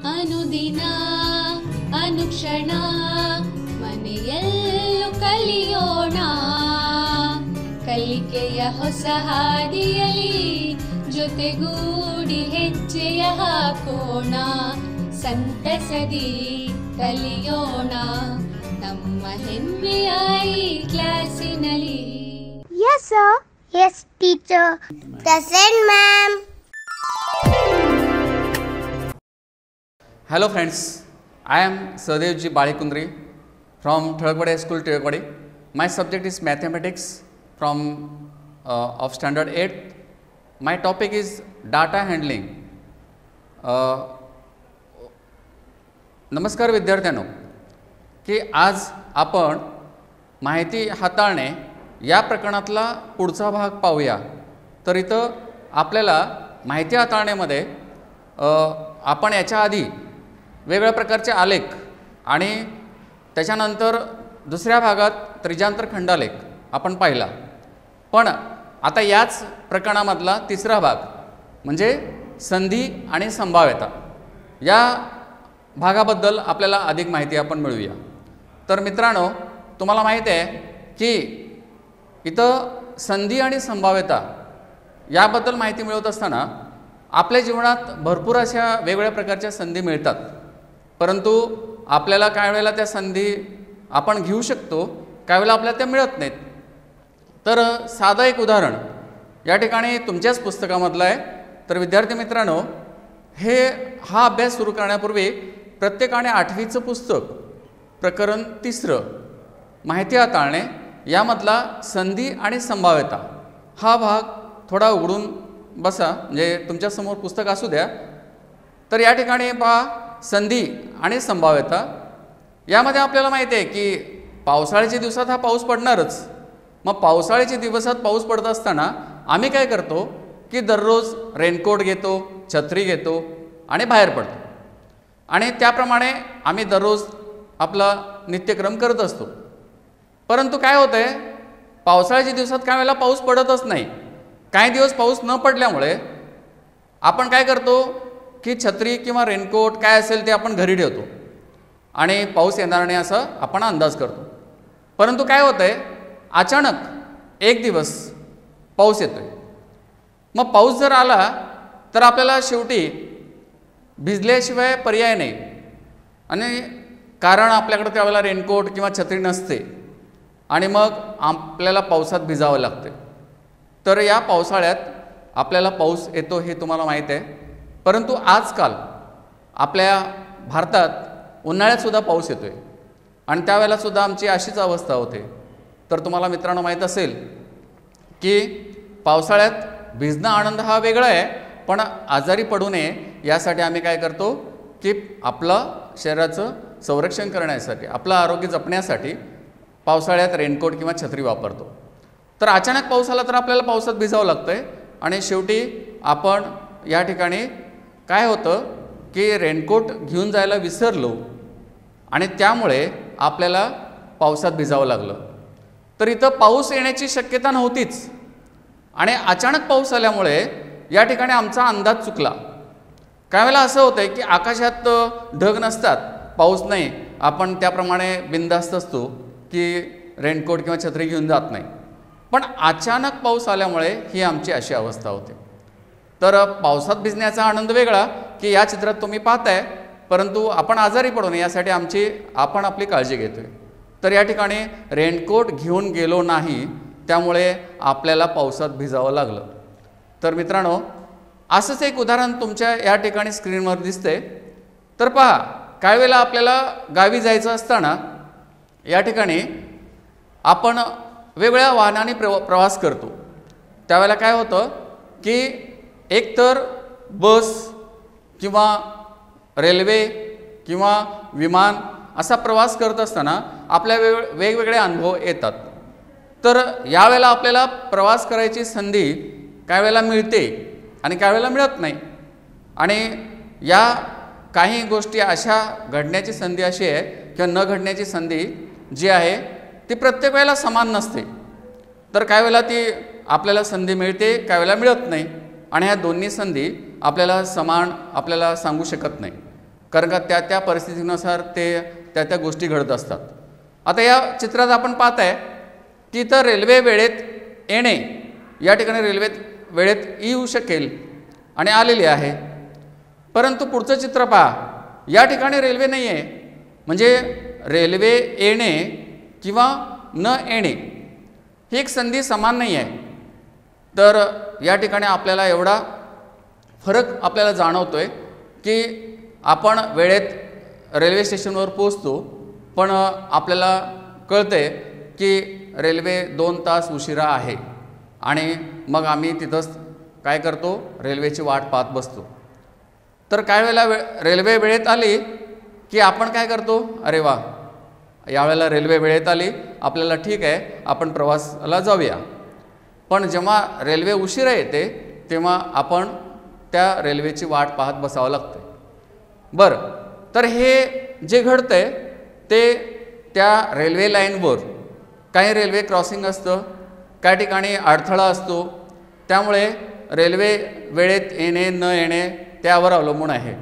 ಅನುದಿನ ಅನುಕ್ಷಣ ಮನೆಯಲ್ಲೂ ಕಲಿಯೋಣ ಕಲಿಕೆಯ ಹೊಸ ಹಾದಿಯಲಿ ಜೊತೆಗೂಡಿ ಹೆಜ್ಜೆಯ ಹಾಕೋಣ ಸಂತಸದಿ ಕಲಿಯೋಣ ನಮ್ಮ ಹೆಮ್ಮೆಯ ಈ ಕ್ಲಾಸಿನಲ್ಲಿ. Yes sir. Yes teacher. Present ma'am. Hello friends, I am Sadevji Balekundri from Thalakvadi High School, Thalakvadi. My subject is mathematics from of standard 8. My topic is data handling. नमस्कार विद्यार्थ्यांनो, की आज आपण माहिती हाताळणे या प्रकरणातला पुढचा भाग पाहूया. तर इथं आपल्याला माहिती हाताळण्यामध्ये आपण याच्या आधी वेगवेगळ्या प्रकारचे आलेख आणि त्याच्यानंतर दुसऱ्या भागात त्रिज्यांतर खंडालेख आपण पाहिला. पण आता याच प्रकरणामधला तिसरा भाग म्हणजे संधी आणि संभाव्यता या भागाबद्दल आपल्याला अधिक माहिती आपण मिळवूया. तर मित्रांनो, तुम्हाला माहिती आहे की इथं संधी आणि संभाव्यता याबद्दल माहिती मिळवत असताना आपल्या जीवनात भरपूर अशा वेगवेगळ्या प्रकारच्या संधी मिळतात, परंतु आपल्याला काही वेळेला त्या संधी आपण घेऊ शकतो, काही वेळेला आपल्याला त्या मिळत नाहीत. तर साधं एक उदाहरण या ठिकाणी तुमच्याच पुस्तकामधलं आहे. तर विद्यार्थी मित्रांनो, हा अभ्यास सुरू करण्यापूर्वी प्रत्येकाने 8वीचं पुस्तक प्रकरण 3 माहिती हाताळणे यामधला संधी आणि संभाव्यता हा भाग थोडा उघडून बसा, म्हणजे तुमच्यासमोर पुस्तक असू द्या. तर या ठिकाणी पहा, संधी आणि संभाव्यता यामध्ये आपल्याला माहिती आहे की पावसाळ्याच्या दिवसात हा पाऊस पडणारच. मग पावसाळ्याच्या दिवसात पाऊस पडत असताना आम्ही काय करतो की दररोज रेनकोट घेतो, छत्री घेतो आणि बाहेर पडतो, आणि त्याप्रमाणे आम्ही दररोज आपला नित्यक्रम करत असतो. परंतु काय होतं आहे, पावसाळ्याच्या दिवसात काही वेळेला पाऊस पडतच नाही. काही दिवस पाऊस न पडल्यामुळे आपण काय करतो की छत्री किंवा रेनकोट काय असेल ते आपण घरी ठेवतो आणि पाऊस येणार नाही असं आपण अंदाज करतो. परंतु काय होतं आहे, अचानक एक दिवस पाऊस येतो आहे. मग पाऊस जर आला तर आपल्याला शेवटी भिजल्याशिवाय पर्याय नाही, आणि कारण आपल्याकडे त्यावेळेला रेनकोट किंवा छत्री नसते आणि मग आपल्याला पावसात भिजावं लागते. तर या पावसाळ्यात आपल्याला पाऊस येतो हे तुम्हाला माहीत आहे. परंतु आजकाल आपल्या भारतात उन्हाळ्यातसुद्धा पाऊस येतो आहे आणि त्यावेळेलासुद्धा आमची अशीच अवस्था होते. तर तुम्हाला मित्रांनो माहीत असेल की पावसाळ्यात भिजणं आनंद हा वेगळा आहे, पण आजारी पडू नये यासाठी आम्ही काय करतो की आपलं शरीराचं संरक्षण करण्यासाठी, आपलं आरोग्य जपण्यासाठी पावसाळ्यात रेनकोट किंवा छत्री वापरतो. तर अचानक पाऊस आला तर आपल्याला पावसात भिजावं लागतं आहे आणि शेवटी आपण या ठिकाणी काय होतं की रेनकोट घेऊन जायला विसरलो आणि त्यामुळे आपल्याला पावसात भिजावं लागलं. तर इथं पाऊस येण्याची शक्यता नव्हतीच आणि अचानक पाऊस आल्यामुळे या ठिकाणी आमचा अंदाज चुकला. काही वेळेला असं होतं आहे की आकाशात ढग नसतात, पाऊस नाही, आपण त्याप्रमाणे बिनधास्त असतो की रेनकोट किंवा छत्री घेऊन जात नाही. पण अचानक पाऊस आल्यामुळे ही आमची अशी अवस्था होते. तर पावसात भिजण्याचा आनंद वेगळा की या चित्रात तुम्ही पाहताय, परंतु आपण आजारी पडू नये यासाठी आपण आपली काळजी घेतो आहे. तर या ठिकाणी रेनकोट घेऊन गेलो नाही, त्यामुळे आपल्याला पावसात भिजावं लागलं. तर मित्रांनो, असंच एक उदाहरण तुमच्या या ठिकाणी स्क्रीनवर दिसतंय. तर पहा, काही वेळेला आपल्याला गावी जायचं असताना या ठिकाणी आपण वेगवेगळ्या वाहनाने प्रवास करतो. त्यावेळेला काय होतं की एकतर बस किंवा रेल्वे किंवा विमान असा प्रवास करत असताना आपल्या वेगवेगळे अनुभव येतात. तर यावेळेला आपल्याला प्रवास करायची संधी काही वेळेला मिळते आणि काही वेळेला मिळत नाही. आणि या काही गोष्टी अशा घडण्याची संधी अशी आहे किंवा न घडण्याची संधी जी आहे ती प्रत्येक वेळेला समान नसते. तर काही वेळेला ती आपल्याला संधी मिळते, काही वेळेला मिळत नाही. आणि ह्या दोन्ही संधी आपल्याला समान आपल्याला सांगू शकत नाही, कारण का त्या त्या परिस्थितीनुसार ते त्या त्या गोष्टी घडत असतात. आता या चित्रात आपण पाहत आहे की इथं रेल्वे वेळेत येणे, या ठिकाणी रेल्वे वेळेत येऊ शकेल आणि आलेली आहे. परंतु पुढचं चित्र पहा, या ठिकाणी रेल्वे नाही आहे. म्हणजे रेल्वे येणे किंवा न येणे ही एक संधी समान नाही आहे. तर या ठिकाणी आपल्याला एवढा फरक आपल्याला जाणवतो आहे की आपण वेळेत रेल्वे स्टेशनवर पोहोचतो, पण आपल्याला कळते की रेल्वे 2 तास उशिरा आहे आणि मग आम्ही तिथंच काय करतो, रेल्वेची वाट पाहत बसतो. तर काय वेळेला रेल्वे वेळेत आली की आपण काय करतो, अरे वा, यावेळेला रेल्वे वेळेत आली, आपल्याला ठीक आहे, आपण प्रवासाला जाऊया. पण जेव्हा रेल्वे उशिरा येते तेव्हा आपण त्या रेल्वेची वाट पाहत बसावं लागते. बरं, तर हे जे घडतंय ते त्या रेल्वे लाईनवर काही रेल्वे क्रॉसिंग असतं, काही ठिकाणी अडथळा असतो. त्यामुळे रेल्वे वेळेत येणे न येणे त्यावर अवलंबून आहे.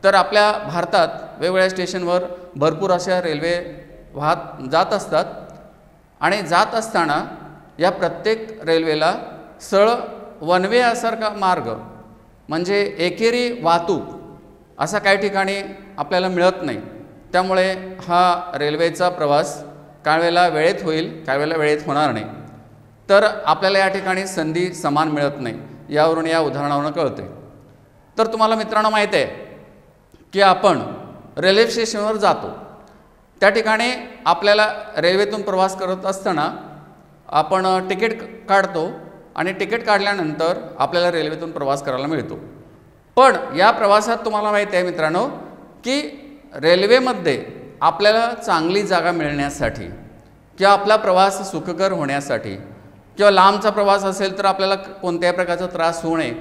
तर आपल्या भारतात वेगवेगळ्या स्टेशनवर भरपूर अशा रेल्वे जात असतात आणि जात असताना या प्रत्येक रेल्वेला सरळ वन वे सारखा मार्ग म्हणजे एकेरी वाहतूक असा काही ठिकाणी आपल्याला मिळत नाही. त्यामुळे हा रेल्वेचा प्रवास काही वेळेला वेळेत होईल, काही वेळेला वेळेत होणार नाही. तर आपल्याला या ठिकाणी संधी समान मिळत नाही, यावरून या उदाहरणावरून कळते. तर तुम्हाला मित्रांनो माहीत आहे की आपण रेल्वे स्टेशनवर जातो, त्या ठिकाणी आपल्याला रेल्वेतून प्रवास करत असताना आपण तिकीट काढतो आणि तिकीट काढल्यानंतर आपल्याला रेल्वेतून प्रवास करायला मिळतो. पण या प्रवासात तुम्हाला माहीत आहे मित्रांनो की रेल्वेमध्ये आपल्याला चांगली जागा मिळण्यासाठी किंवा आपला प्रवास सुखकर होण्यासाठी किंवा लांबचा प्रवास असेल तर आपल्याला कोणत्याही प्रकारचा त्रास होऊ नये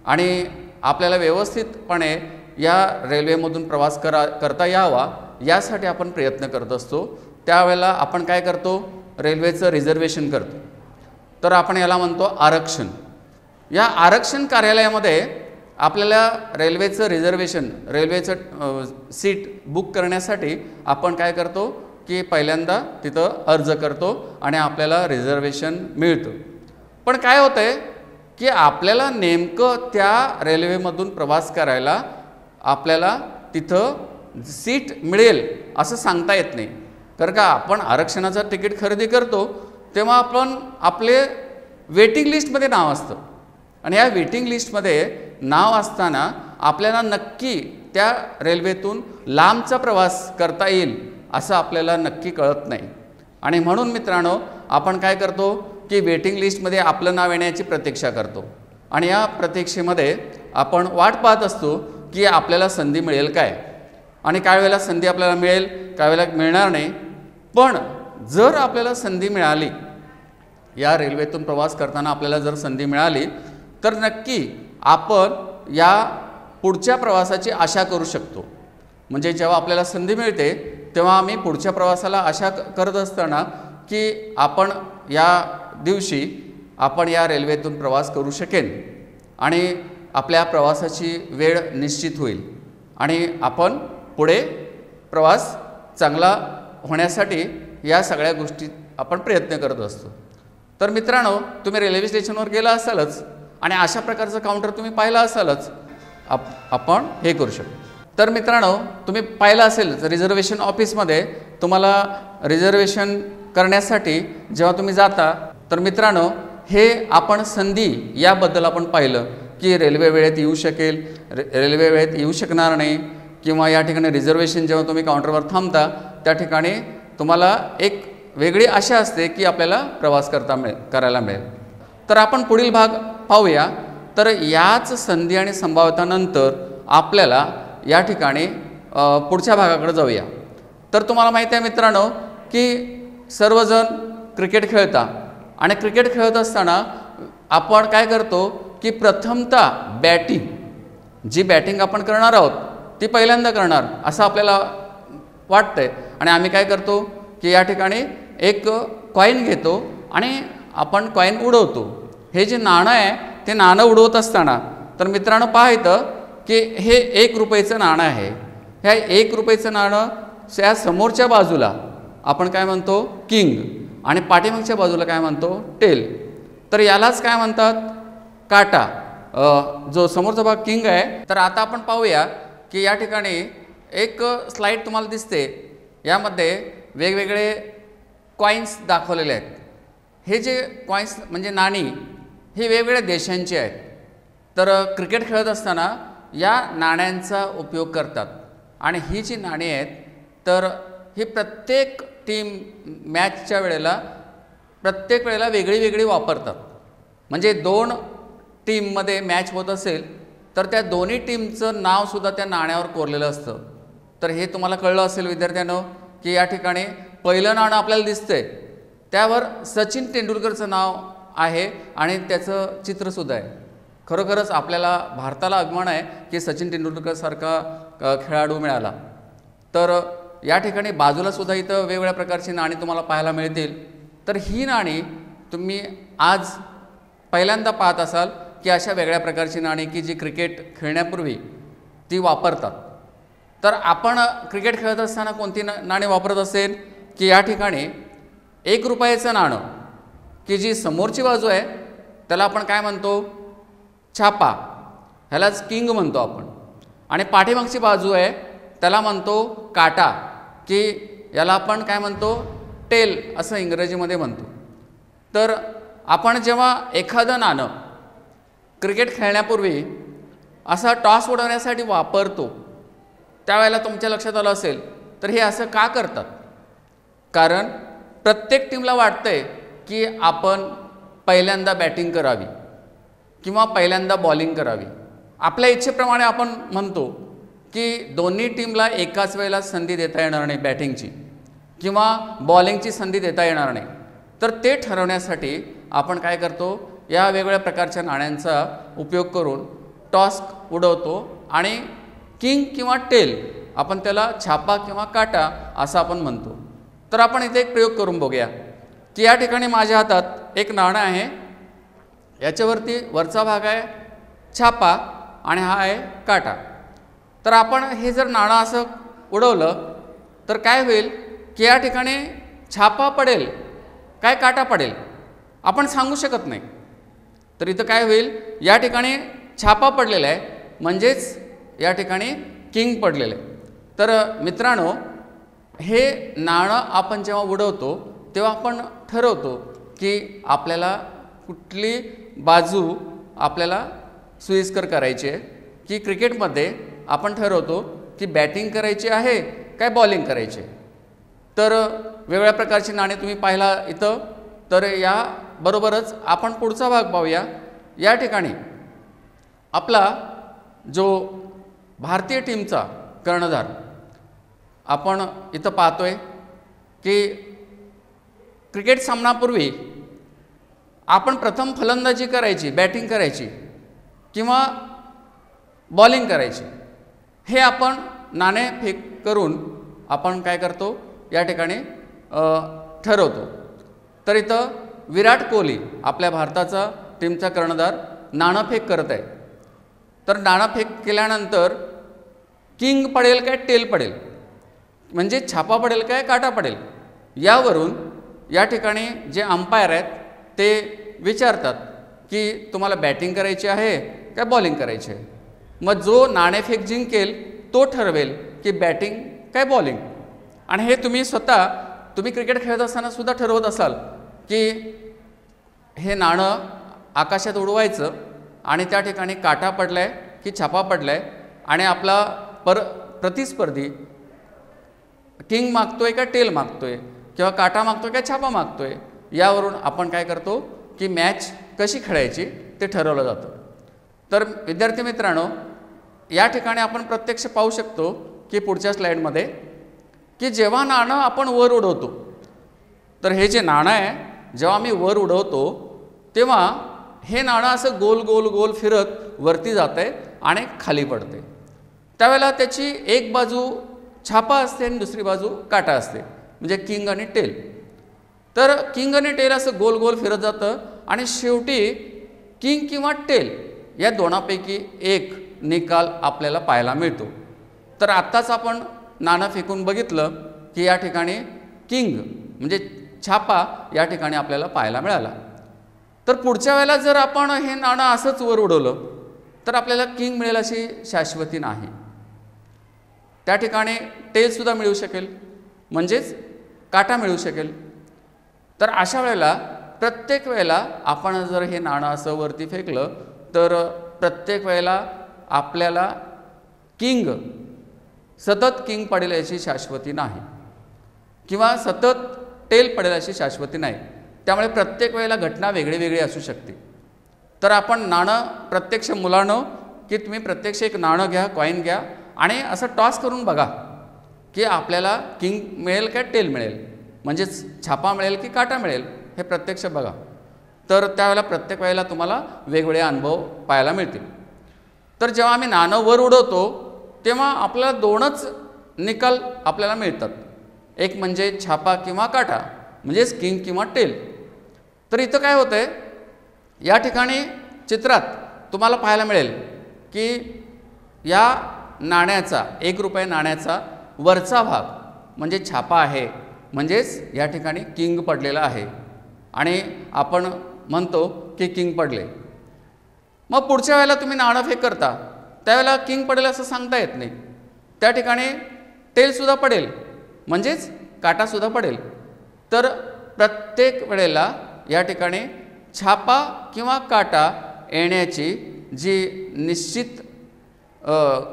आणि आपल्याला व्यवस्थितपणे या रेल्वेमधून प्रवास करता यावा यासाठी आपण प्रयत्न करत असतो. त्यावेळेला आपण काय करतो, रेल्वेचं रिझर्वेशन करतो. तर आपण याला म्हणतो आरक्षण. या आरक्षण कार्यालयामध्ये आपल्याला रेल्वेचं रिझर्वेशन, रेल्वेचं सीट बुक करण्यासाठी आपण काय करतो की पहिल्यांदा तिथं अर्ज करतो आणि आपल्याला रिझर्वेशन मिळतं. पण काय होतं आहे की आपल्याला नेमकं त्या रेल्वेमधून प्रवास करायला आपल्याला तिथं सीट मिळेल असं सांगता येत नाही. कारण का आपण आरक्षणाचं तिकीट खरेदी करतो तेव्हा आपण आपले वेटिंग लिस्टमध्ये नाव असतं आणि या वेटिंग लिस्टमध्ये नाव असताना आपल्याला नक्की त्या रेल्वेतून लांबचा प्रवास करता येईल असं आपल्याला नक्की कळत नाही. आणि म्हणून मित्रांनो आपण काय करतो की वेटिंग लिस्टमध्ये आपलं नाव येण्याची प्रतीक्षा करतो आणि या प्रतीक्षेमध्ये आपण वाट पाहत असतो की आपल्याला संधी मिळेल काय. आणि काही वेळेला संधी आपल्याला मिळेल, काही वेळेला मिळणार नाही. पण जर आपल्याला संधी मिळाली, या रेल्वेतून प्रवास करताना आपल्याला जर संधी मिळाली तर नक्की आपण या पुढच्या प्रवासाची आशा करू शकतो. म्हणजे जेव्हा आपल्याला संधी मिळते तेव्हा आम्ही पुढच्या प्रवासाला आशा करत असताना की आपण या दिवशी आपण या रेल्वेतून प्रवास करू शकेन आणि आपल्या प्रवासाची वेळ निश्चित होईल आणि आपण पुढे प्रवास चांगला होण्यासाठी या सगळ्या गोष्टी आपण प्रयत्न करत असतो. तर मित्रांनो तुम्ही रेल्वे स्टेशनवर गेला असालच आणि अशा प्रकारचं काउंटर तुम्ही पाहिलं असालच, आपण हे करू शकतो. तर मित्रांनो तुम्ही पाहिलं असेल रिझर्वेशन ऑफिसमध्ये तुम्हाला रिझर्वेशन करण्यासाठी जेव्हा तुम्ही जाता तर मित्रांनो हे आपण संधी याबद्दल आपण पाहिलं की रेल्वे वेळेत येऊ शकेल, रेल्वे वेळेत येऊ शकणार नाही किंवा या ठिकाणी रिझर्वेशन जेव्हा तुम्ही काउंटरवर थांबता त्या ठिकाणी तुम्हाला एक वेगळी आशा असते की आपल्याला प्रवास करायला मिळेल. तर आपण पुढील भाग पाहूया. तर याच संधी आणि संभाव्यतानंतर आपल्याला या ठिकाणी पुढच्या भागाकडे जाऊया. तर तुम्हाला माहिती आहे मित्रांनो की सर्वजण क्रिकेट खेळता आणि क्रिकेट खेळत असताना आपण काय करतो की प्रथमतः बॅटिंग, जी बॅटिंग आपण करणार आहोत ती पहिल्यांदा करणार असं आपल्याला वाटतंय आणि आम्ही काय करतो की या ठिकाणी एक कॉईन घेतो आणि आपण कॉईन उडवतो. हे जे नाणं आहे ते नाणं उडवत असताना तर मित्रांनो पाहायचं की हे 1 रुपयाचं नाणं आहे. ह्या 1 रुपयाचं नाणं त्या समोरच्या बाजूला आपण काय म्हणतो किंग आणि पाठीमागच्या बाजूला काय म्हणतो टेल. तर यालाच काय म्हणतात काटा. जो समोरचा भाग किंग आहे. तर आता आपण पाहूया की या ठिकाणी एक स्लाईड तुम्हाला दिसते. यामध्ये वेगवेगळे कॉईन्स दाखवलेले आहेत. हे जे कॉईन्स म्हणजे नाणी ही वेगवेगळ्या देशांची आहेत. तर क्रिकेट खेळत असताना या नाण्यांचा उपयोग करतात आणि ही जी नाणी आहेत तर ही प्रत्येक टीम मॅचच्या वेळेला प्रत्येक वेळेला वेगळी वेगळी वापरतात. म्हणजे 2 टीममध्ये मॅच होत असेल तर त्या दोन्ही टीमचं नावसुद्धा त्या नाण्यावर कोरलेलं असतं. तर हे तुम्हाला कळलं असेल विद्यार्थ्यांनो की या ठिकाणी पहिलं नाणं आपल्याला दिसतंय त्यावर सचिन तेंडुलकरचं नाव आहे आणि त्याचं चित्रसुद्धा आहे. खरोखरच आपल्याला भारताला अभिमान आहे की सचिन तेंडुलकरसारखा खेळाडू मिळाला. तर या ठिकाणी बाजूलासुद्धा इथं वेगवेगळ्या प्रकारची नाणी तुम्हाला पाहायला मिळतील. तर ही नाणी तुम्ही आज पहिल्यांदा पाहत असाल की अशा वेगळ्या प्रकारची नाणी की जी क्रिकेट खेळण्यापूर्वी ती वापरतात. तर आपण क्रिकेट खेळत असताना कोणती नाणी वापरत असेल की या ठिकाणी 1 रुपयाचं नाणं की जी समोरची बाजू आहे त्याला आपण काय म्हणतो छापा, ह्यालाच किंग म्हणतो आपण. आणि पाठीमागची बाजू आहे त्याला म्हणतो काटा की याला आपण काय म्हणतो टेल असं इंग्रजीमध्ये म्हणतो. तर आपण जेव्हा एखादं नाणं क्रिकेट खेळण्यापूर्वी असा टॉस उडवण्यासाठी वापरतो त्यावेळेला तुमच्या लक्षात आलं असेल तर हे असं का करतात. कारण प्रत्येक टीमला वाटतंय की आपण पहिल्यांदा बॅटिंग करावी किंवा पहिल्यांदा बॉलिंग करावी. आपल्या इच्छेप्रमाणे आपण म्हणतो की दोन्ही टीमला एकाच वेळेला संधी देता येणार नाही बॅटिंगची किंवा बॉलिंगची संधी देता येणार नाही. तर ते ठरवण्यासाठी आपण काय करतो या वेगवेगळ्या प्रकारच्या नाण्यांचा उपयोग करून टॉस उडवतो आणि किंग किंवा टेल आपण त्याला छापा किंवा काटा असं आपण म्हणतो. तर आपण इथे एक प्रयोग करून बघूया की या ठिकाणी माझ्या हातात एक नाणं आहे. याच्यावरती वरचा भाग आहे छापा आणि हा आहे काटा. तर आपण हे जर नाणं असं उडवलं तर काय होईल की या ठिकाणी छापा पडेल काय काटा पडेल आपण सांगू शकत नाही. तर इथं काय होईल या ठिकाणी छापा पडलेला आहे म्हणजेच या ठिकाणी किंग पडलेलं आहे. तर मित्रांनो हे नाणं आपण जेव्हा उडवतो तेव्हा आपण ठरवतो की आपल्याला कुठली बाजू आपल्याला सोयीस्कर करायची आहे. की क्रिकेटमध्ये आपण ठरवतो की बॅटिंग करायची आहे काय बॉलिंग करायची आहे. तर वेगवेगळ्या प्रकारची नाणी तुम्ही पाहिला इथं. तर याबरोबरच आपण पुढचा भाग पाहूया. या ठिकाणी आपला जो भारतीय टीमचा कर्णधार आपण इथं पाहतोय की क्रिकेट सामनापूर्वी आपण प्रथम फलंदाजी करायची बॅटिंग करायची किंवा बॉलिंग करायची हे आपण नाणेफेक करून आपण काय करतो या ठिकाणी ठरवतो. तर इथं विराट कोहली आपल्या भारताचा टीमचा कर्णधार नाणेफेक करत आहे. तर नाणेफेक केल्यानंतर किंग पडेल काय टेल पडेल म्हणजे छापा पडेल काय काटा पडेल यावरून या ठिकाणी जे अंपायर आहेत ते विचारतात की तुम्हाला बॅटिंग करायची आहे काय बॉलिंग करायची आहे. मग जो नाणेफेक जिंकेल तो ठरवेल की बॅटिंग काय बॉलिंग. आणि हे तुम्ही क्रिकेट खेळत असताना सुद्धा ठरवत असाल की हे नाणं आकाशात उडवायचं आणि त्या ठिकाणी काटा पडला आहे की छापा पडला आहे आणि आपला प्रतिस्पर्धी किंग मागतोय का टेल मागतोय किंवा काटा मागतोय का छापा मागतोय यावरून आपण काय करतो की मॅच कशी खेळायची ते ठरवलं जातं. तर विद्यार्थी मित्रांनो या ठिकाणी आपण प्रत्यक्ष पाहू शकतो की पुढच्या स्लाईडमध्ये की जेव्हा नाणं आपण वर उडवतो तर हे जे नाणं आहे जेव्हा मी वर उडवतो तेव्हा हे नाणं असं गोल गोल गोल फिरत वरती जातं आहे आणि खाली पडते. त्यावेळेला त्याची एक बाजू छापा असते आणि दुसरी बाजू काटा असते म्हणजे किंग आणि टेल. तर किंग आणि टेल असं गोल गोल फिरत जातं आणि शेवटी किंग किंवा टेल या दोनापैकी एक निकाल आपल्याला पाहायला मिळतो. तर तर आत्ताच आपण नाणं फेकून बघितलं की या ठिकाणी किंग म्हणजे छापा या ठिकाणी आपल्याला पाहायला मिळाला. तर पुढच्या वेळेला जर आपण हे नाणं असंच वर उडवलं तर आपल्याला किंग मिळेल अशी शाश्वती नाही. त्या ठिकाणी टेलसुद्धा मिळू शकेल, म्हणजेच काटा मिळू शकेल. तर अशा वेळेला प्रत्येक वेळेला आपण जर हे नाणं असं वरती फेकलं तर प्रत्येक वेळेला आपल्याला किंग सतत किंग पडेल याची शाश्वती नाही, किंवा सतत टेल पडेल अशी शाश्वती नाही. त्यामुळे प्रत्येक वेळेला घटना वेगळी वेगळी असू शकते. तर आपण नाणं प्रत्यक्ष मुलांनो की तुम्ही प्रत्यक्ष एक नाणं घ्या, कॉईन घ्या आणि असं टॉस करून बघा की आपल्याला किंग मिळेल का टेल मिळेल, म्हणजेच छापा मिळेल की काटा मिळेल, हे प्रत्यक्ष बघा. तर त्यावेळेला प्रत्येक वेळेला तुम्हाला वेगवेगळे अनुभव पाहायला मिळतील. तर जेव्हा आम्ही नाणं वर उडवतो तेव्हा आपल्याला दोनच निकाल आपल्याला मिळतात, एक म्हणजे छापा किंवा काटा, म्हणजेच किंग किंवा टेल. तर इथं काय होतं आहे, या ठिकाणी चित्रात तुम्हाला पाहायला मिळेल की या नाण्याचा ₹1 नाण्याचा वरचा भाग म्हणजे छापा आहे, म्हणजेच या ठिकाणी किंग पडलेला आहे आणि आपण म्हणतो की किंग पडले. मग पुढच्या वेळेला तुम्ही नाणं फेक करता त्यावेळेला किंग पडेल असं सांगता येत नाही. त्या ठिकाणी टेलसुद्धा पडेल, म्हणजेच काटासुद्धा पडेल. तर प्रत्येक वेळेला या ठिकाणी छापा किंवा काटा येण्याची जी निश्चित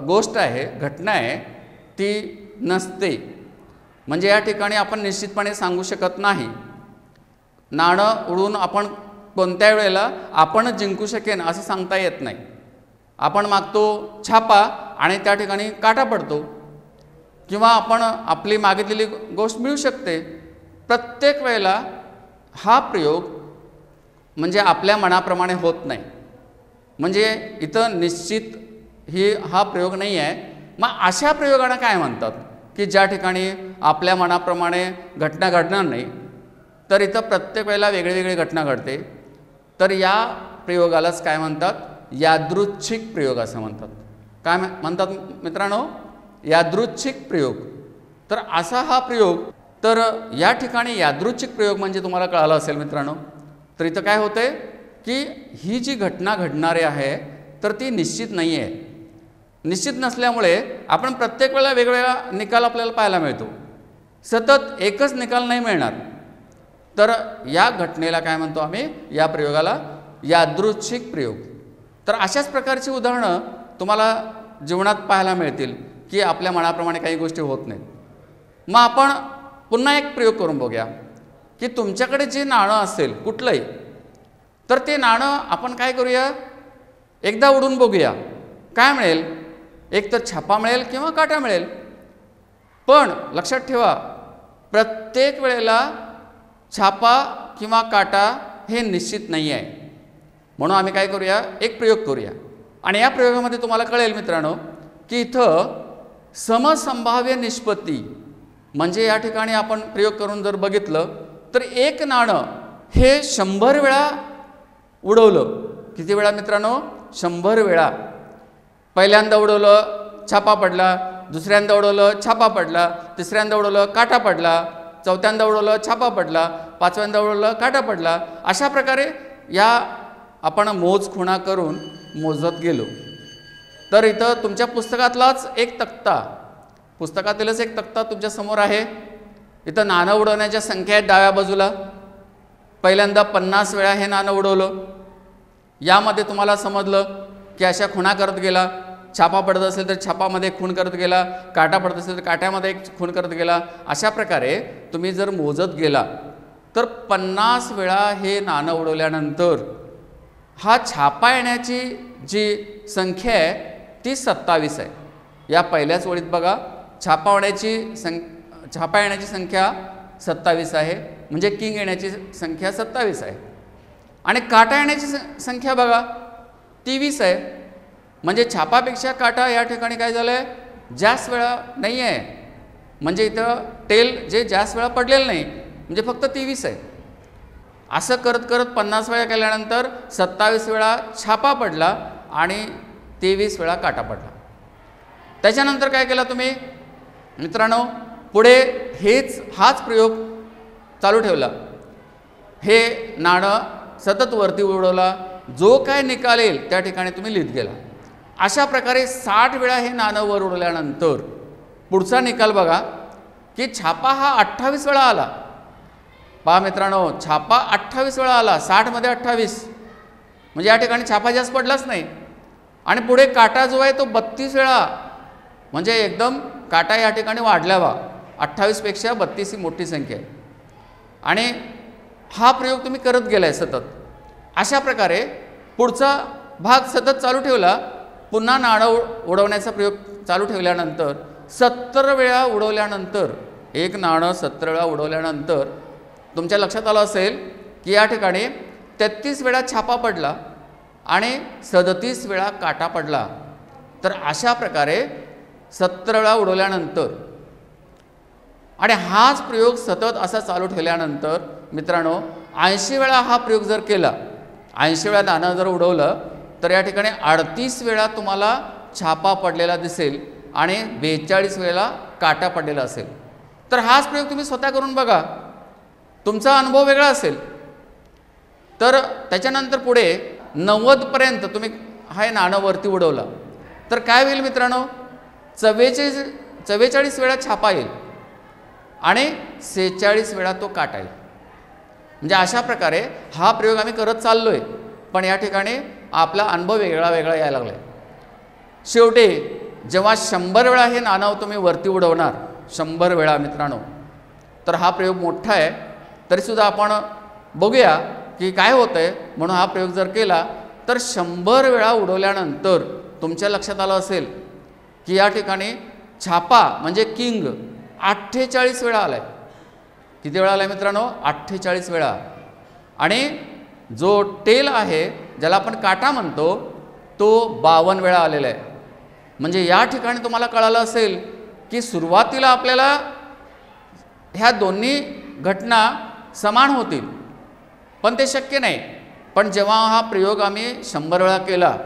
गोष्ट आहे, घटना आहे, ती नसते. म्हणजे या ठिकाणी आपण निश्चितपणे सांगू शकत नाही. नाणं उडवून आपण कोणत्या वेळेला आपणच जिंकू शकेन असं सांगता येत नाही. आपण मागतो छापा आणि त्या ठिकाणी काटा पडतो, किंवा आपण आपली मागितलेली गोष्ट मिळू शकते. प्रत्येक वेळेला हा प्रयोग म्हणजे आपल्या मनाप्रमाणे होत नाही. म्हणजे इथं निश्चित हा प्रयोग नाही आहे. मग अशा प्रयोगांना काय म्हणतात की ज्या ठिकाणी आपल्या मनाप्रमाणे घटना घडणार नाही, तर इथं प्रत्येक वेळेला वेगळी वेगळी घटना घडते. तर या प्रयोगालाच काय म्हणतात, यादृच्छिक प्रयोग असं म्हणतात. काय म्हणतात मित्रांनो, यादृच्छिक प्रयोग. तर असा हा प्रयोग, तर या ठिकाणी यादृच्छिक प्रयोग म्हणजे तुम्हाला कळालं असेल मित्रांनो. तर इथं काय होतंय की ही जी घटना घडणारी आहे तर ती निश्चित नाही आहे. निश्चित नसल्यामुळे आपण प्रत्येक वेळेला वेगवेगळा निकाल आपल्याला पाहायला मिळतो, सतत एकच निकाल नाही मिळणार. तर या घटनेला काय म्हणतो आम्ही, या प्रयोगाला यादृच्छिक प्रयोग. तर अशाच प्रकारची उदाहरणं तुम्हाला जीवनात पाहायला मिळतील की आपल्या मनाप्रमाणे काही गोष्टी होत नाहीत. मग आपण पुन्हा एक प्रयोग करून बघूया की तुमच्याकडे जे नाणं असेल कुठलंही, तर ते नाणं आपण काय करूया, एकदा उडून बघूया काय मिळेल. एक तर छापा मिळेल किंवा काटा मिळेल. पण लक्षात ठेवा, प्रत्येक वेळेला छापा किंवा काटा हे निश्चित नाही आहे. म्हणून आम्ही काय करूया, एक प्रयोग करूया. आणि या प्रयोगामध्ये तुम्हाला कळेल मित्रांनो की इथं समसंभाव्य निष्पत्ती, म्हणजे या ठिकाणी आपण प्रयोग करून जर बघितलं तर एक नाणं हे 100 वेळा उडवलं. किती वेळा मित्रांनो, 100 वेळा. पहिल्यांदा उडवलं छापा पडला, दुसऱ्यांदा उडवलं छापा पडला, तिसऱ्यांदा उडवलं काटा पडला, चौथ्यांदा उडवलं छापा पडला, पाचव्यांदा उडवलं काटा पडला. अशा प्रकारे या आपण मोजखुणा करून मोजत गेलो. तर इथं तुमच्या पुस्तकातलाच एक तक्ता, पुस्तकातीलच एक तक्ता तुमच्या समोर आहे. इथं नाणं उडवण्याच्या संख्या आहेत डाव्या बाजूला. पहिल्यांदा 50 वेळा हे नाणं उडवलं. यामध्ये तुम्हाला समजलं की अशा खुणा करत गेला. छापा पडत असेल तर छापामध्ये एक खूण करत गेला, काटा पडत असेल तर काट्यामध्ये एक खूण करत गेला. अशा प्रकारे तुम्ही जर मोजत गेला तर 50 वेळा हे नाणं उडवल्यानंतर हा छापा येण्याची जी संख्या आहे ती 27 आहे. या पहिल्याच ओळीत बघा, छापा येण्याची संख्या 27 आहे, म्हणजे किंग येण्याची संख्या 27 आहे. आणि काटा येण्याची संख्या बघा 23 आहे. म्हणजे छापापेक्षा काटा या ठिकाणी काय झालं आहे, जास्त वेळा नाही आहे. म्हणजे इथं टेल जे जास्त वेळा पडलेलं नाही, म्हणजे फक्त 23 आहे. असं करत करत 50 वेळा केल्यानंतर 27 वेळा छापा पडला आणि 23 वेळा काटा पडला. त्याच्यानंतर काय केला तुम्ही मित्रांनो, पुढे हाच प्रयोग चालू ठेवला. हे नाणं सतत वरती उडवला, जो काय निकाल येईल त्या ठिकाणी तुम्ही लिहित गेला. अशा प्रकारे 60 वेळा हे नाणं वर उडवल्यानंतर पुढचा निकाल बघा की छापा हा 28 वेळा आला. पहा मित्रांनो, छापा 28 वेळा आला. 60 मध्ये 28 म्हणजे या ठिकाणी छापा जास्त पडलाच नाही. आणि पुढे काटा जो आहे तो 32 वेळा, म्हणजे एकदम काटा या ठिकाणी वाढला बा. 28 पेक्षा 32 ही मोठी संख्या आहे. आणि हा प्रयोग तुम्ही करत गेलाय सतत. अशा प्रकारे पुढचा भाग सतत चालू ठेवला. पुन्हा नाणं उडवण्याचा प्रयोग चालू ठेवल्यानंतर 70 वेळा उडवल्यानंतर, एक नाणं 70 वेळा उडवल्यानंतर तुमच्या लक्षात आलं असेल की या ठिकाणी 33 वेळा छापा पडला आणि 37 वेळा काटा पडला. तर अशा प्रकारे 70 वेळा उडवल्यानंतर आणि हाच प्रयोग सतत असा चालू ठेवल्यानंतर मित्रांनो 80 वेळा हा प्रयोग जर केला, 80 वेळा नाणं जर उडवलं तर या ठिकाणी 38 वेळा तुम्हाला छापा पडलेला दिसेल आणि 42 वेळेला काटा पडलेला असेल. तर हाच प्रयोग तुम्ही स्वतः करून बघा, तुमचा अनुभव वेगळा असेल. तर त्याच्यानंतर पुढे 90 पर्यंत तुम्ही हा नाणं वरती उडवला तर काय होईल मित्रांनो, 44 वेळा छापा येईल आणि 46 वेळा तो काटा येईल. म्हणजे अशा प्रकारे हा प्रयोग आम्ही करत चाललोय, पण या ठिकाणी आपला अनुभव वेगळा वेगळा यायला लागला. शेवटी जेव्हा 100 वेळा हे नाणं तुम्ही वरती उडवणार, 100 वेळा मित्रांनो, तर हा प्रयोग मोठा आहे. तरीसुद्धा आपण बघूया की काय होतं आहे. म्हणून हा प्रयोग जर केला तर 100 वेळा उडवल्यानंतर तुमच्या लक्षात आलं असेल की या ठिकाणी छापा म्हणजे किंग 48 वेळा आला आहे. किती वेळा आला आहे मित्रांनो? 48 वेळा. आणि जो टेल आहे, ज्याला आपण काटा म्हणतो, तो 52 वेळा आलेला आहे. म्हणजे या ठिकाणी तुम्हाला कळालं असेल की सुरुवातीला आपल्याला ह्या दोन्ही घटना समान होतील, पण ते शक्य नाही. पण जेव्हा हा प्रयोग आम्ही 100 वेळा केला,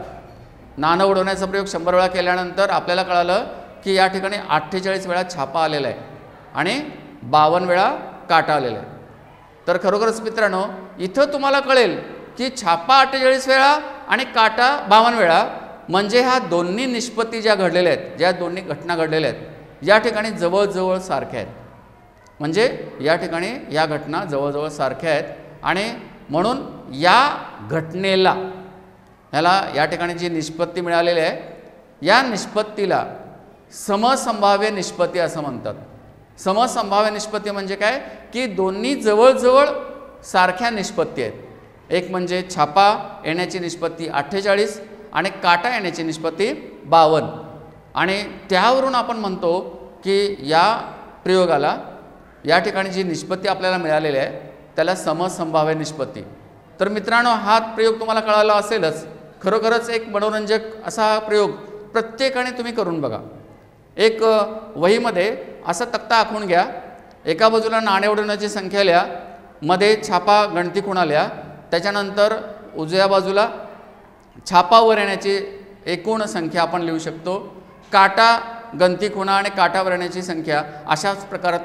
नाणं उडवण्याचा प्रयोग 100 वेळा केल्यानंतर आपल्याला कळालं की या ठिकाणी 48 वेळा छापा आलेला आहे आणि 52 वेळा काटा आलेला आहे. तर खरोखरच मित्रांनो, इथं तुम्हाला कळेल की छापा 48 वेळा आणि काटा 52 वेळा, म्हणजे ह्या दोन्ही निष्पत्ती ज्या घडलेल्या आहेत, ज्या दोन्ही घटना घडलेल्या आहेत, या ठिकाणी जवळजवळ सारख्या आहेत. म्हणजे या ठिकाणी या घटना जवळजवळ सारख्या आहेत. आणि म्हणून या घटनेला, ह्याला या ठिकाणी जी निष्पत्ती मिळालेली आहे, या निष्पत्तीला समसंभाव्य निष्पत्ती असं म्हणतात. समसंभाव्य निष्पत्ती म्हणजे काय की दोन्ही जवळजवळ सारख्या निष्पत्ती आहेत. एक म्हणजे छापा येण्याची निष्पत्ती 48 आणि काटा येण्याची निष्पत्ती 52. आणि त्यावरून आपण म्हणतो की या प्रयोगाला, या ठिकाणी जी निष्पत्ती आपल्याला मिळालेली आहे त्याला समसंभाव्य निष्पत्ती. तर मित्रांनो, हा प्रयोग तुम्हाला कळाला असेलच. खरोखरच एक मनोरंजक असा हा प्रयोग प्रत्येकाने तुम्ही करून बघा. एक वहीमध्ये असा तक्ता आखून घ्या. एका बाजूला नाणे उडवण्याची संख्या लिहा, मध्ये छापा गणती खुणा लिहा, त्याच्यानंतर उजव्या बाजूला छापावर येण्याची एकूण संख्या आपण लिहू शकतो. काटा गणती खुणा आणि काटावर येण्याची संख्या, अशाच प्रकारे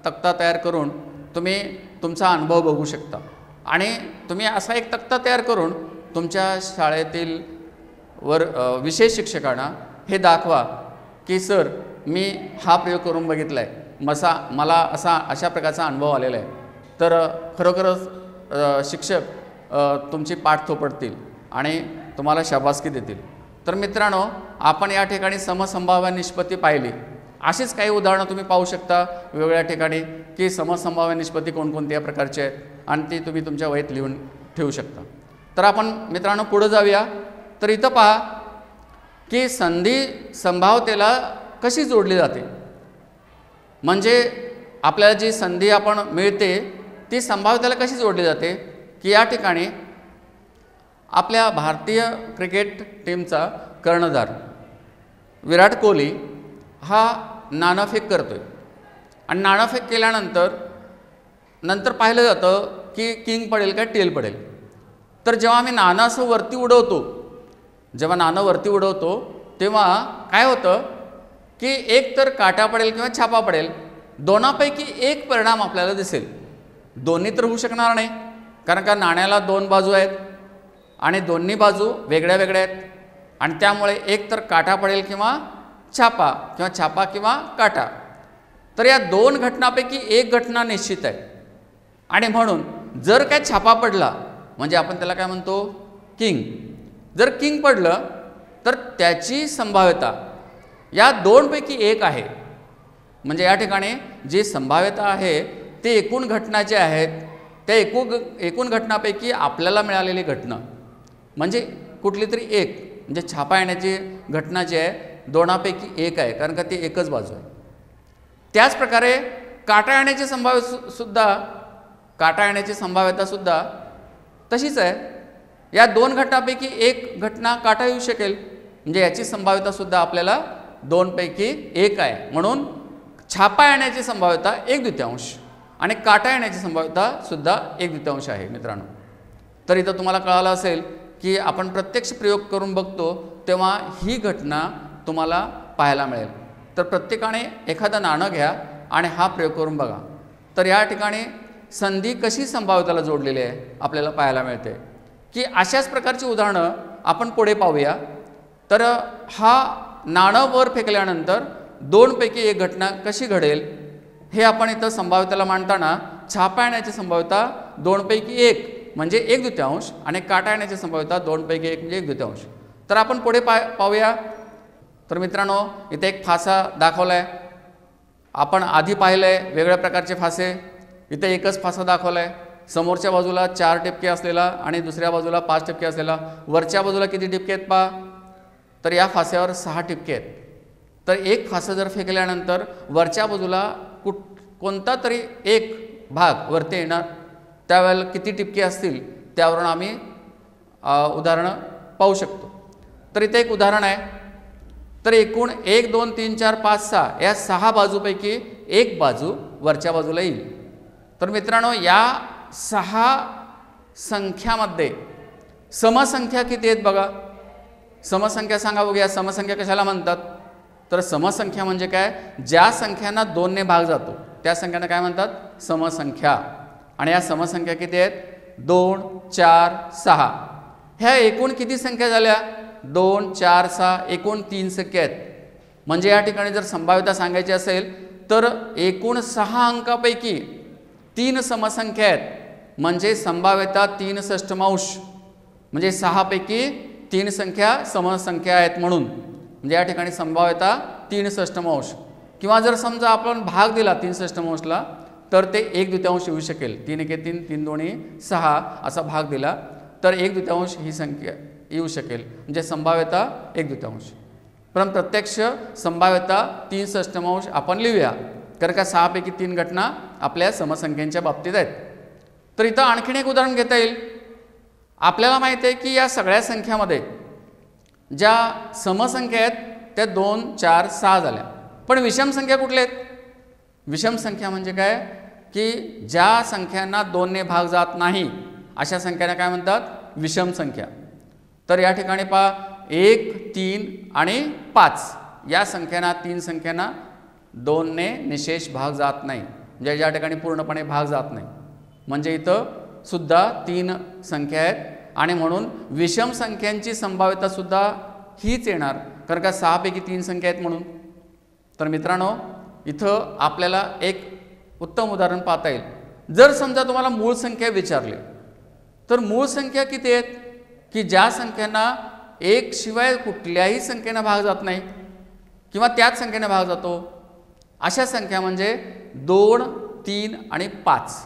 तक्ता तयार करून तुम्ही तुमचा अनुभव बघू शकता. आणि तुम्ही असा एक तक्ता तयार करून तुमच्या शाळेतील विशेष शिक्षकांना हे दाखवा की सर, मी हा प्रयोग करून बघितला आहे, मला अशा प्रकारचा अनुभव आलेला आहे. तर खरोखरच शिक्षक तुमची पाठ थोपटतील आणि तुम्हाला शाबासकी देतील. तर मित्रांनो, आपण या ठिकाणी समसंभाव्य निष्पत्ती पाहिली. अशीच काही उदाहरणं तुम्ही पाहू शकता वेगवेगळ्या ठिकाणी की समसंभाव्य निष्पत्ती कोणकोणत्या प्रकारचे आहेत आणि ती तुम्ही तुमच्या वहीत लिहून ठेवू शकता. तर आपण मित्रांनो पुढे जाऊया. तर इथं पहा की संधी संभाव्यतेला कशी जोडली जाते. म्हणजे आपल्याला जी संधी आपण मिळते ती संभाव्यतेला कशी जोडली जाते की या ठिकाणी आपल्या भारतीय क्रिकेट टीमचा कर्णधार विराट कोहली हा नाणेफेक करतोय आणि नाणेफेक केल्यानंतर पाहिलं जातं की किंग पडेल का टेल पडेल. तर जेव्हा आम्ही नाणं असं वरती उडवतो, तेव्हा काय होतं की एक तर काटा पडेल किंवा छापा पडेल, दोनापैकी एक परिणाम आपल्याला दिसेल. दोन्ही तर होऊ शकणार नाही, कारण का नाण्याला दोन बाजू आहेत आणि दोन्ही बाजू वेगळ्या वेगळ्या आहेत, आणि त्यामुळे एक तर काटा पडेल किंवा छापा किंवा काटा. तर या दोन घटनापैकी एक घटना निश्चित आहे, आणि म्हणून जर काय छापा पडला म्हणजे आपण त्याला काय म्हणतो, किंग. जर किंग पडलं तर त्याची संभाव्यता या दोनपैकी एक आहे. म्हणजे या ठिकाणी जी संभाव्यता आहे ते एकूण घटना जे आहेत त्या एकूण घटनापैकी आपल्याला मिळालेली घटना म्हणजे कुठली तरी एक, म्हणजे छापा येण्याची घटना जी आहे दोनापैकी एक आहे, कारण का ती एकच बाजू आहे. त्याचप्रकारे काटा येण्याची संभाव्यता सुद्धा तशीच आहे. या दोन घटनापैकी एक घटना काटा येऊ शकेल, म्हणजे याची संभाव्यता सुद्धा आपल्याला दोनपैकी एक आहे. म्हणून छापा येण्याची संभाव्यता 1/2 आणि काटा येण्याची संभाव्यता सुद्धा 1/2 आहे मित्रांनो. तर इथं तुम्हाला कळालं असेल की आपण प्रत्यक्ष प्रयोग करून बघतो तेव्हा ही घटना तुम्हाला पाहायला मिळेल. तर प्रत्येकाने एखादं नाणं घ्या आणि हा प्रयोग करून बघा. तर या ठिकाणी संधी कशी संभाव्यतेला जोडलेली आहे आपल्याला पाहायला मिळते, की अशाच प्रकारची उदाहरणं आपण पुढे पाहूया. तर हा नाणं वर फेकल्यानंतर दोनपैकी एक घटना कशी घडेल हे आपण इथं संभाव्यतेला मांडताना छापा येण्याची संभाव्यता 2पैकी 1 म्हणजे 1/2 आणि काटा येण्याची संभाव्यता 2पैकी 1 म्हणजे 1/2. तर आपण पुढे पाहूया. तर मित्रांनो इथे एक फासा दाखवला आहे. आपण आधी पाहिलं आहे वेगवेगळ्या प्रकारचे फासे. इथे एकच फासा दाखवला आहे. समोरच्या बाजूला 4 ठिपके असलेला आणि दुसऱ्या बाजूला 5 ठिपके असलेला. वरच्या बाजूला किती ठिपके आहेत पहा. तर या फास्यावर 6 ठिपके आहेत. तर एक फासा जर फेकल्यानंतर वरच्या बाजूला कोणता तरी एक भाग वरती येणार, त्यावेळेला किती ठिपके असतील त्यावरून आम्ही उदाहरणं पाहू शकतो. तर इथे एक उदाहरण आहे. तर एकूण 1 2 3 4 5 6 या 6 बाजूपैकी एक बाजू वरच्या बाजूला येईल. तर मित्रांनो या 6 संख्यामध्ये समसंख्या किती आहेत बघा. समसंख्या सांगा बघूया. समसंख्या कशाला म्हणतात. तर समसंख्या म्हणजे काय, ज्या संख्यांना 2 ने भाग जातो त्या संख्यांना काय म्हणतात समसंख्या. आणि या समसंख्या किती आहेत 2 4 6. ह्या एकूण किती संख्या झाल्या 2 4 6 एकूण 3 संख्या आहेत. म्हणजे या ठिकाणी जर संभाव्यता सांगायची असेल तर एकूण 6 अंकापैकी 3 समसंख्या आहेत. म्हणजे संभाव्यता 3/6 म्हणजे 6 पैकी 3 संख्या समसंख्या आहेत म्हणून. म्हणजे या ठिकाणी संभाव्यता 3/6. किंवा जर समजा आपण भाग दिला 3/6ला तर ते 1/2 येऊ शकेल. 3 1 3 3 2 6 असा भाग दिला तर 1/2 ही संख्या येऊ शकेल. म्हणजे संभाव्यता 1/2. पण प्रत्यक्ष संभाव्यता 3/6 आपण लिहूया, कारण का 6 पैकी 3 घटना आपल्या समसंख्यांच्या बाबतीत आहेत. तर इथं आणखीन एक उदाहरण घेता येईल. आपल्याला माहिती आहे की या सगळ्या संख्यामध्ये ज्या समसंख्या आहेत त्या 2 4 6 झाल्या. पण विषम संख्या कुठल्या आहेत. विषम संख्या म्हणजे काय की ज्या संख्यांना 2 ने भाग जात नाही अशा संख्यांना काय म्हणतात विषम संख्या. तर या ठिकाणी पहा 1 3 आणि 5 या संख्यांना 3 संख्यांना 2 ने निशेष भाग जात नाही. म्हणजे या ठिकाणी पूर्णपणे भाग जात नाही. म्हणजे इथं सुद्धा 3 संख्या आहेत आणि म्हणून विषम संख्यांची संभाव्यता सुद्धा हीच येणार, कारण का 6 पैकी 3 संख्या आहेत म्हणून. तर मित्रांनो इथं आपल्याला एक उत्तम उदाहरण पाहता येईल. जर समजा तुम्हाला मूळ संख्या विचारली तर मूळ संख्या किती आहेत की ज्या संख्यांना 1 शिवाय कुठल्याही संख्येने भाग जात नाही किंवा त्याच संख्येने भाग जातो अशा संख्या म्हणजे 2 3 आणि 5.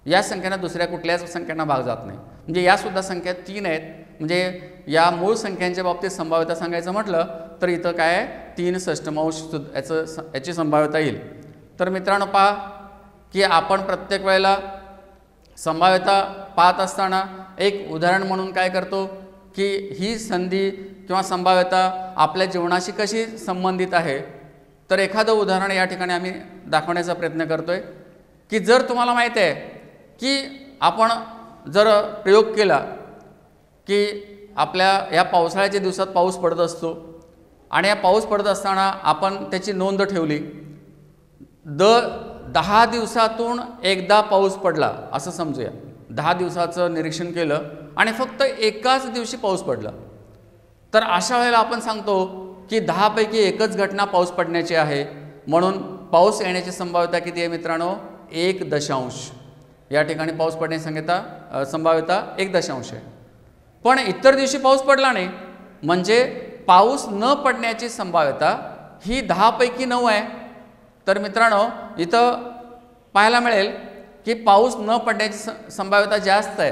या संख्यांना दुसऱ्या कुठल्याच संख्यांना भाग जात नाही. म्हणजे यासुद्धा संख्या 3 आहेत. म्हणजे या मूळ संख्यांच्या बाबतीत संभाव्यता सांगायचं म्हटलं तर इथं काय आहे 3/6 याची संभाव्यता येईल. तर मित्रांनो पहा की आपण प्रत्येक वेळेला संभाव्यता पाहत असताना एक उदाहरण म्हणून काय करतो की ही संधी किंवा संभाव्यता आपल्या जीवनाशी कशी संबंधित आहे. तर एखादं उदाहरण या ठिकाणी आम्ही दाखवण्याचा प्रयत्न करतोय की जर तुम्हाला माहीत आहे की आपण जर प्रयोग केला की आपल्या या पावसाळ्याच्या दिवसात पाऊस पडत असतो आणि या पाऊस पडत असताना आपण त्याची नोंद ठेवली. 10 दिवसातून एकदा पाऊस पडला असं समजूया. 10 दिवसाचं निरीक्षण केलं आणि फक्त एकाच दिवशी पाऊस पडला, तर अशा वेळेला आपण सांगतो की 10 पैकी एकच घटना पाऊस पडण्याची आहे. म्हणून पाऊस येण्याची संभाव्यता किती आहे मित्रांनो? 1 या ठिकाणी पाऊस पडण्याची संभाव्यता 1 आहे. पण इतर दिवशी पाऊस पडला नाही, म्हणजे पाऊस न पडण्याची संभाव्यता ही 10 पैकी 9 आहे. तर मित्रांनो इथं पाहायला मिळेल की पाऊस न पडण्याची संभाव्यता जास्त आहे,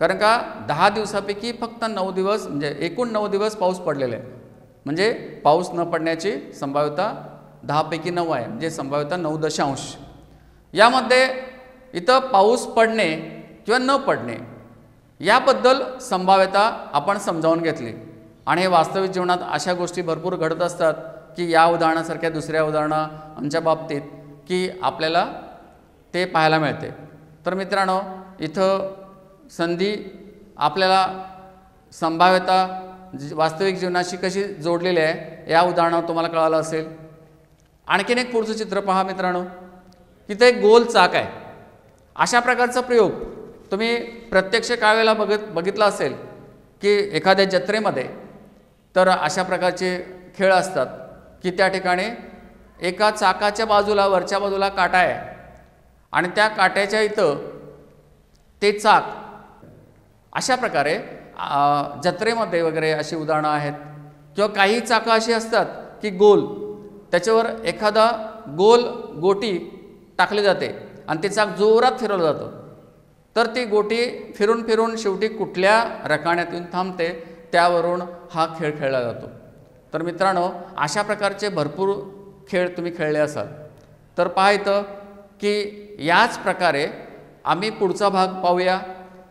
कारण का 10 दिवसापैकी फक्त 9 दिवस म्हणजे एकूण 9 दिवस पाऊस पडलेले आहे. म्हणजे पाऊस न पडण्याची संभाव्यता 10 पैकी 9 आहे, म्हणजे संभाव्यता 9. यामध्ये इथं पाऊस पडणे किंवा न पडणे याबद्दल संभाव्यता आपण समजावून घेतली. आणि हे वास्तविक जीवनात अशा गोष्टी भरपूर घडत असतात की या उदाहरणासारख्या दुसऱ्या उदाहरणांच्या बाबतीत की आपल्याला ते पाहायला मिळते. तर मित्रांनो इथं संधी आपल्याला संभाव्यता वास्तविक जीवनाशी कशी जोडलेली आहे या उदाहरणावर तुम्हाला कळालं असेल. आणखीन एक पुढचं चित्र पहा मित्रांनो. इथं एक गोल चाक आहे. अशा प्रकारचा प्रयोग तुम्ही प्रत्यक्ष काही वेळेला बघितला असेल की एखाद्या जत्रेमध्ये तर अशा प्रकारचे खेळ असतात की त्या ठिकाणी एका चाकाच्या बाजूला वरच्या बाजूला काटा आहे आणि त्या काट्याच्या इथं ते चाक अशा प्रकारे जत्रेमध्ये वगैरे अशी उदाहरणं आहेत. किंवा काही चाकं अशी असतात की गोल, त्याच्यावर एखादा गोल गोटी टाकली जाते आणि ते चाक जोरात फिरवलं जातं, तर ती गोटी फिरून फिरून शेवटी कुठल्या रकान्यात येऊन थांबते त्यावरून हा खेळ खेळला जातो. तर मित्रांनो अशा प्रकारचे भरपूर खेळ तुम्ही खेळले असाल. तर पहा इथं की याच प्रकारे आम्ही पुढचा भाग पाहूया.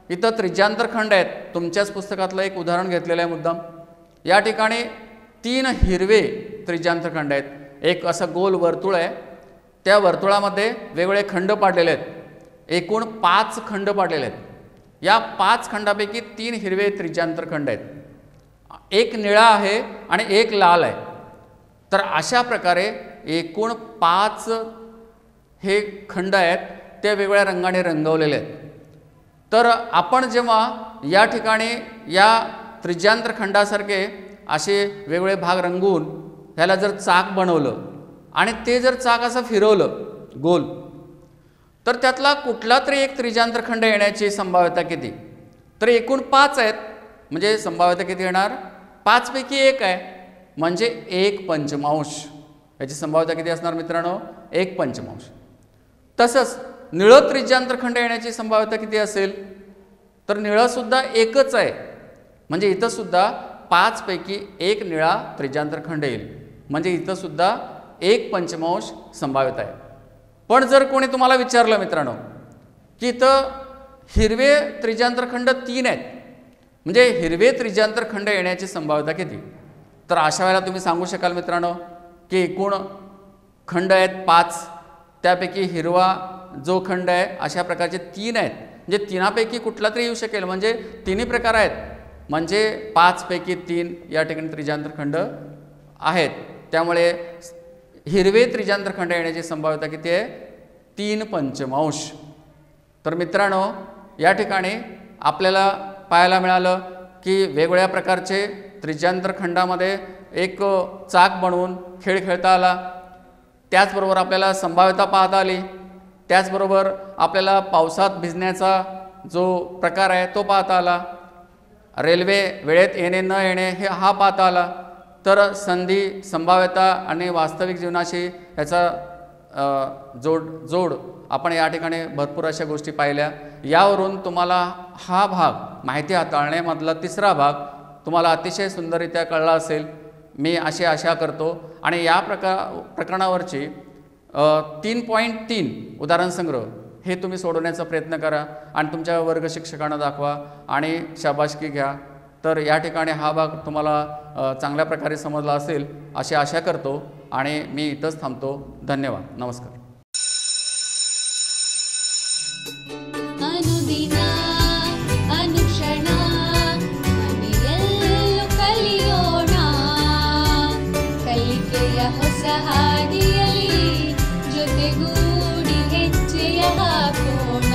इथं त्रिज्यांतर खंड आहेत. तुमच्याच पुस्तकातलं एक उदाहरण घेतलेलं आहे मुद्दाम. या ठिकाणी 3 हिरवे त्रिज्यांतर खंड आहेत. एक असं गोल वर्तुळ आहे, त्या वर्तुळामध्ये वेगवेगळे खंड पाडलेले आहेत. एकूण 5 खंड पाडलेले आहेत. या 5 खंडापैकी 3 हिरवे त्रिज्यांतर खंड आहेत, एक निळा आहे आणि एक लाल आहे. तर अशा प्रकारे एकूण 5 हे खंड आहेत, ते वेगवेगळ्या रंगाने रंगवलेले आहेत. तर आपण जेव्हा या ठिकाणी या त्रिज्यांतर खंडासारखे असे वेगवेगळे भाग रंगवून ह्याला जर चाक बनवलं आणि ते जर चाक असं फिरवलं गोल, तर त्यातला कुठला तरी एक त्रिज्यांतर खंड येण्याची संभाव्यता किती? तर एकूण 5 आहेत, म्हणजे संभाव्यता किती येणार? 5 पैकी 1 आहे, म्हणजे 1/5. याची संभाव्यता किती असणार मित्रांनो? 1/5. तसंच निळं त्रिज्यांतर खंड येण्याची संभाव्यता किती असेल? तर निळं सुद्धा एकच आहे, म्हणजे इथं सुद्धा 5 पैकी 1 निळा त्रिज्यांतर खंड येईल, म्हणजे इथं सुद्धा 1/5 संभाव्यता आहे. पण जर कोणी तुम्हाला विचारलं मित्रांनो की इथं हिरवे त्रिज्यांतर खंड 3 आहेत, म्हणजे हिरवे त्रिज्यांतर खंड येण्याची संभाव्यता किती? तर अशा वेळेला तुम्ही सांगू शकाल मित्रांनो की एकूण खंड आहेत 5, त्यापैकी हिरवा जो खंड आहे अशा प्रकारचे 3 आहेत, म्हणजे 3पैकी कुठला तरी येऊ शकेल, म्हणजे 3ही प्रकार आहेत, म्हणजे 5 पैकी 3 या ठिकाणी त्रिज्यांतर खंड आहेत. त्यामुळे हिरवे त्रिज्यांतर खंड येण्याची संभाव्यता किती आहे? 3/5. तर मित्रांनो या ठिकाणी आपल्याला पाहायला मिळालं की वेगवेगळ्या प्रकारचे त्रिज्यांतर खंडामध्ये एक चाक बनवून खेळ खेळता आला. त्याचबरोबर आपल्याला संभाव्यता पाहता आली. त्याचबरोबर आपल्याला पावसात भिजण्याचा जो प्रकार आहे तो पाहता आला. रेल्वे वेळेत येणे न येणे हा पाहता आला. तर संधी, संभाव्यता आणि वास्तविक जीवनाशी याचा जोड आपण या ठिकाणी भरपूर अशा गोष्टी पाहिल्या. यावरून तुम्हाला हा भाग माहिती हाताळण्यामधला 3रा भाग तुम्हाला अतिशय सुंदररित्या कळला असेल, मी अशी आशा करतो. आणि या प्रकरणावरची 3.3 उदाहरण संग्रह हे तुम्ही सोडवण्याचा प्रयत्न करा आणि तुमच्या वर्ग शिक्षकांना दाखवा आणि शाबासकी घ्या. तर या ठिकाणी हा भाग तुम्हाला चांगल्या प्रकारे समजला असेल अशी आशा करतो आणि मी इथंच थांबतो. धन्यवाद. नमस्कार. अनुदिना अनुक्षणा मನೆಯಲ್ಲೂ ಕಲಿಯೋಣ ಕಲಿಕೆಯ ಹೊಸ ಹಾದಿಯಲಿ ಜೊತೆಗೂಡಿ ಹೆಜ್ಜೆಯ ಹಾಕೋಣ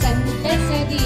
ಸಂತಸದಿ